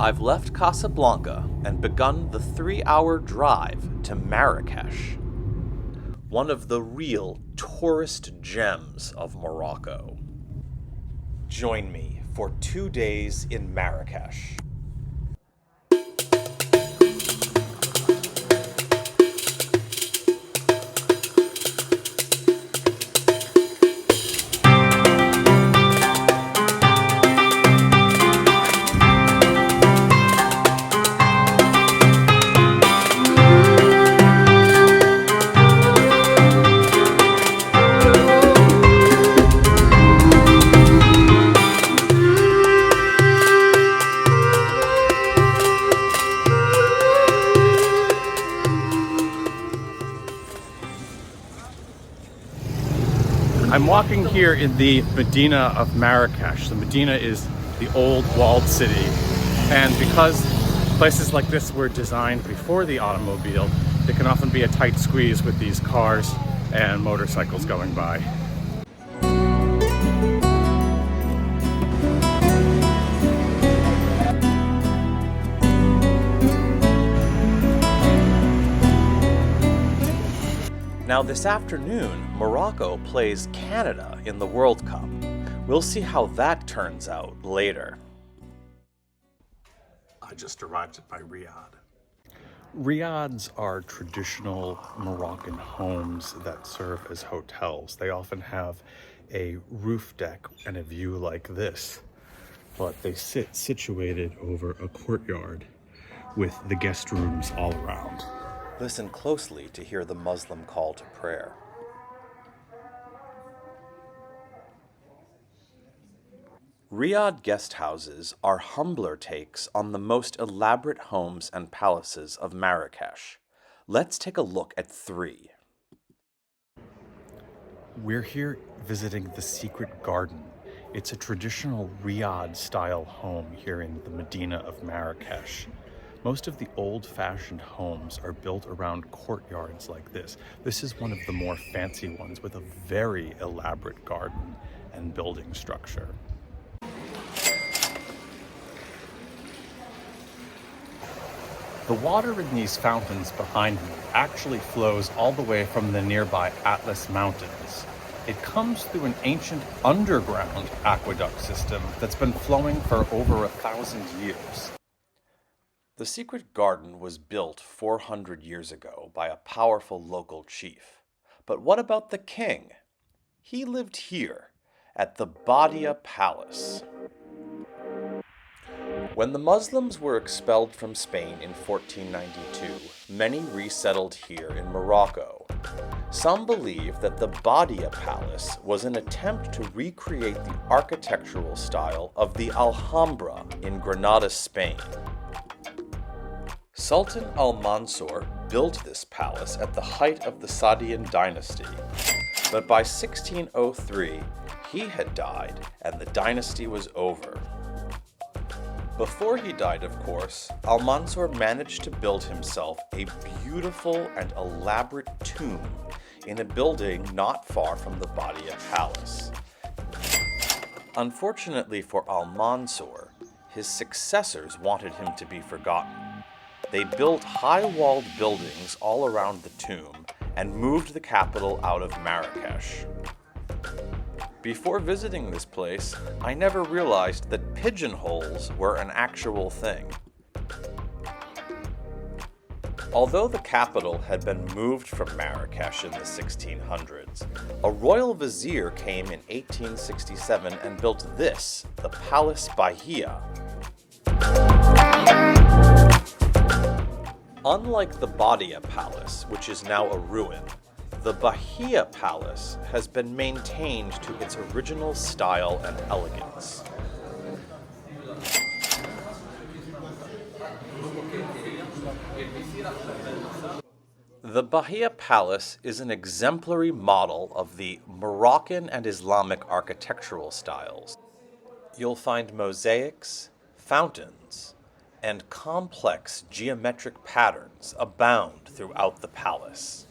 I've left Casablanca and begun the 3-hour drive to Marrakesh, one of the real tourist gems of Morocco. Join me for 2 days in Marrakesh. I'm walking here in the Medina of Marrakesh. The Medina is the old walled city, and because places like this were designed before the automobile, it can often be a tight squeeze with these cars and motorcycles going by. Now this afternoon, Morocco plays Canada in the World Cup. We'll see how that turns out later. I just arrived at my riad. Riads are traditional Moroccan homes that serve as hotels. They often have a roof deck and a view like this, but they sit situated over a courtyard with the guest rooms all around. Listen closely to hear the Muslim call to prayer. Riad guest houses are humbler takes on the most elaborate homes and palaces of Marrakesh. Let's take a look at 3. We're here visiting the Secret Garden. It's a traditional Riad-style home here in the Medina of Marrakesh. Most of the old-fashioned homes are built around courtyards like this. This is one of the more fancy ones with a very elaborate garden and building structure. The water in these fountains behind me actually flows all the way from the nearby Atlas Mountains. It comes through an ancient underground aqueduct system that's been flowing for over 1,000 years. The Secret Garden was built 400 years ago by a powerful local chief. But what about the king? He lived here, at the Badia Palace. When the Muslims were expelled from Spain in 1492, many resettled here in Morocco. Some believe that the Badia Palace was an attempt to recreate the architectural style of the Alhambra in Granada, Spain. Sultan al-Mansur built this palace at the height of the Saadian dynasty, but by 1603, he had died and the dynasty was over. Before he died, of course, al-Mansur managed to build himself a beautiful and elaborate tomb in a building not far from the Badia Palace. Unfortunately for al-Mansur, his successors wanted him to be forgotten. They built high-walled buildings all around the tomb and moved the capital out of Marrakesh. Before visiting this place, I never realized that pigeonholes were an actual thing. Although the capital had been moved from Marrakesh in the 1600s, a royal vizier came in 1867 and built this, the Palace Bahia. Unlike the Badia Palace, which is now a ruin, the Bahia Palace has been maintained to its original style and elegance. The Bahia Palace is an exemplary model of the Moroccan and Islamic architectural styles. You'll find mosaics, fountains, and complex geometric patterns abound throughout the palace.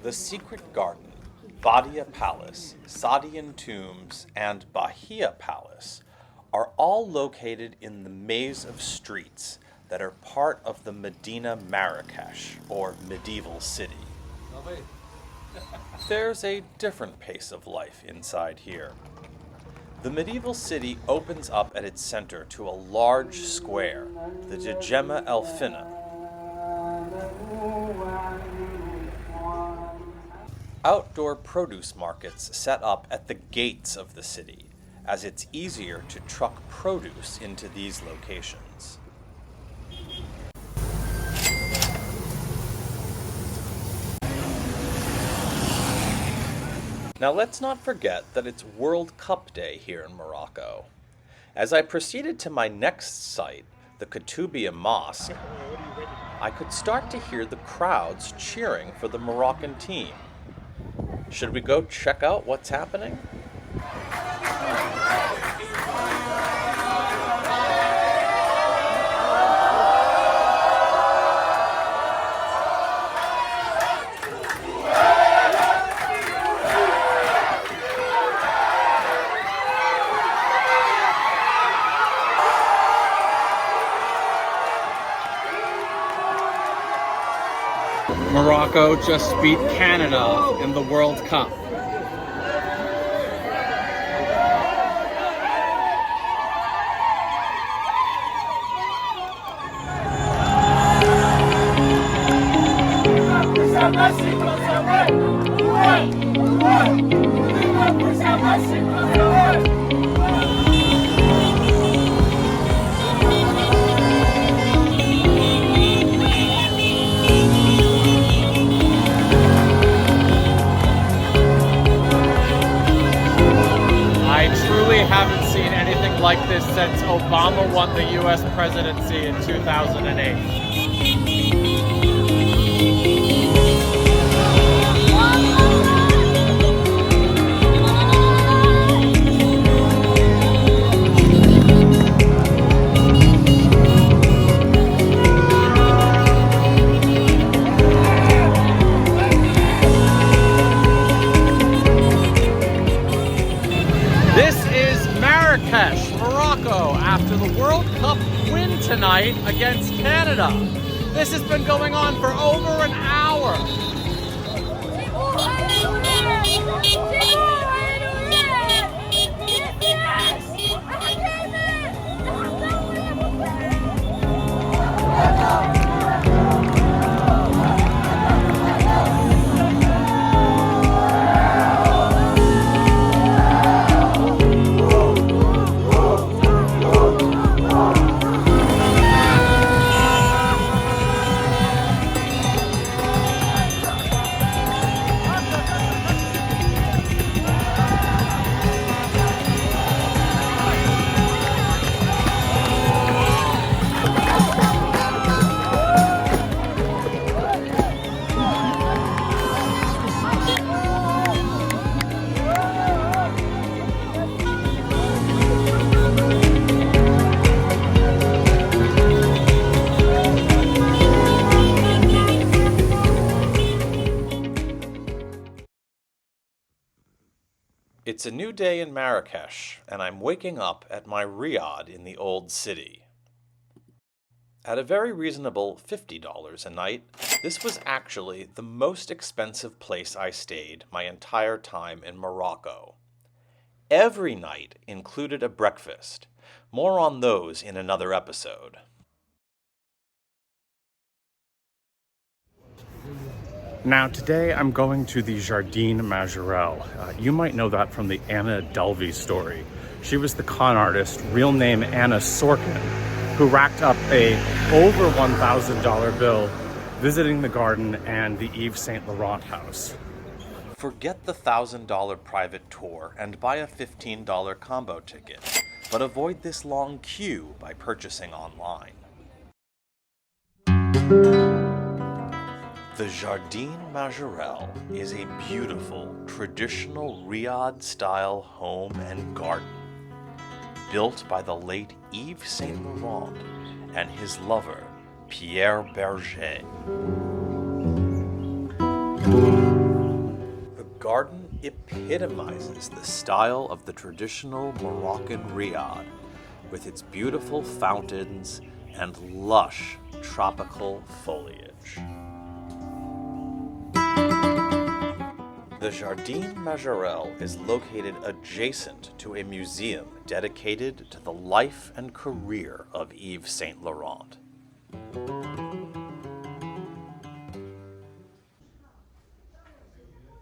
The Secret Garden Badia Palace, Saadian Tombs, and Bahia Palace are all located in the maze of streets that are part of the Medina Marrakesh, or medieval city. There's a different pace of life inside here. The medieval city opens up at its center to a large square, the Djemma El Fna. Outdoor produce markets set up at the gates of the city, as it's easier to truck produce into these locations. Now let's not forget that it's World Cup Day here in Morocco. As I proceeded to my next site, the Koutoubia Mosque, I could start to hear the crowds cheering for the Moroccan team. Should we go check out what's happening? Morocco just beat Canada in the World Cup. Haven't seen anything like this since Obama won the U.S. presidency in 2008. Marrakesh, Morocco, after the World Cup win tonight against Canada. This has been going on for over an hour. It's a new day in Marrakesh, and I'm waking up at my riad in the old city. At a very reasonable $50 a night, this was actually the most expensive place I stayed my entire time in Morocco. Every night included a breakfast. More on those in another episode. Now today I'm going to the Jardine Majorelle. You might know that from the Anna Delvey story. She was the con artist, real name Anna Sorkin, who racked up a over $1,000 bill visiting the garden and the Yves Saint Laurent house. Forget the $1,000 private tour and buy a $15 combo ticket, but avoid this long queue by purchasing online. The Jardine Majorelle is a beautiful, traditional riad-style home and garden, built by the late Yves Saint Laurent and his lover, Pierre Berger. The garden epitomizes the style of the traditional Moroccan riad, with its beautiful fountains and lush tropical foliage. The Jardine Majorelle is located adjacent to a museum dedicated to the life and career of Yves Saint Laurent.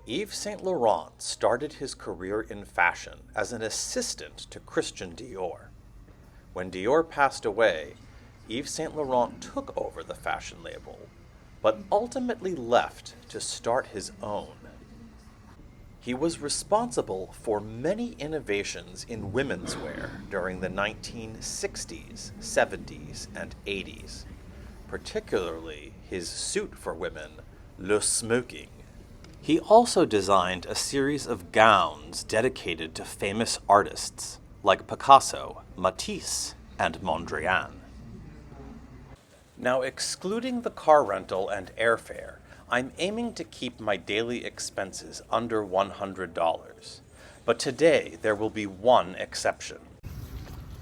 Yves Saint Laurent started his career in fashion as an assistant to Christian Dior. When Dior passed away, Yves Saint Laurent took over the fashion label, but ultimately left to start his own. He was responsible for many innovations in women's wear during the 1960s, 70s, and 80s, particularly his suit for women, le smoking. He also designed a series of gowns dedicated to famous artists like Picasso, Matisse, and Mondrian. Now, excluding the car rental and airfare, I'm aiming to keep my daily expenses under $100. But today, there will be one exception.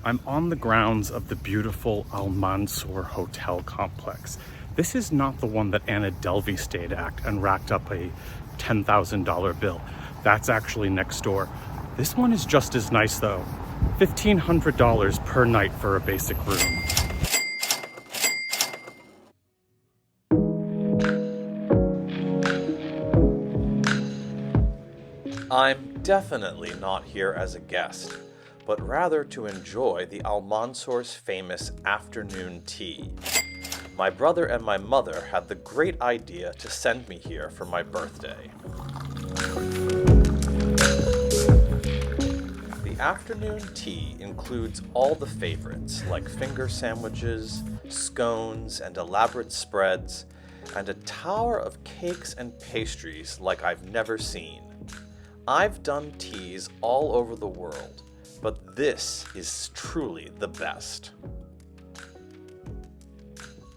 I'm on the grounds of the beautiful Al Mansour Hotel complex. This is not the one that Anna Delvey stayed at and racked up a $10,000 bill. That's actually next door. This one is just as nice though. $1,500 per night for a basic room. I'm definitely not here as a guest, but rather to enjoy the Al Mansour's famous afternoon tea. My brother and my mother had the great idea to send me here for my birthday. The afternoon tea includes all the favorites like finger sandwiches, scones, and elaborate spreads, and a tower of cakes and pastries like I've never seen. I've done teas all over the world, but this is truly the best.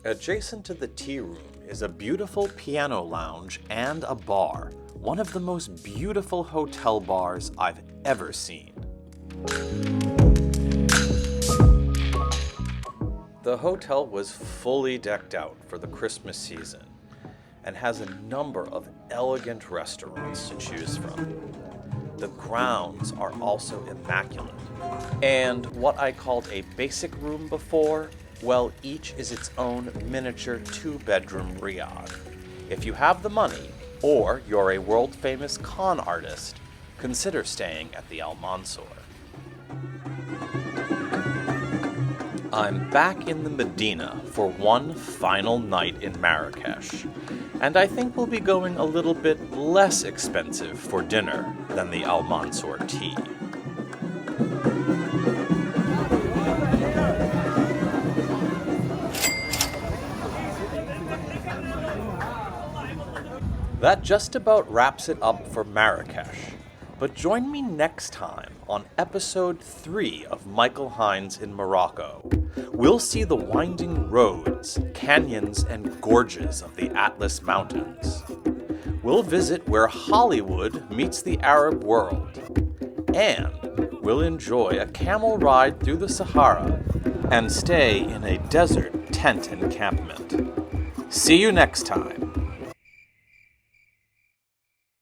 Adjacent to the tea room is a beautiful piano lounge and a bar, one of the most beautiful hotel bars I've ever seen. The hotel was fully decked out for the Christmas season and has a number of elegant restaurants to choose from. The grounds are also immaculate. And what I called a basic room before, well, each is its own miniature 2-bedroom riad. If you have the money, or you're a world-famous con artist, consider staying at the Al Mansour. I'm back in the Medina for one final night in Marrakesh, and I think we'll be going a little bit less expensive for dinner than the Al Mansour tea. That just about wraps it up for Marrakesh. But join me next time on episode 3 of Michael Hines in Morocco. We'll see the winding roads, canyons, and gorges of the Atlas Mountains. We'll visit where Hollywood meets the Arab world. And we'll enjoy a camel ride through the Sahara and stay in a desert tent encampment. See you next time.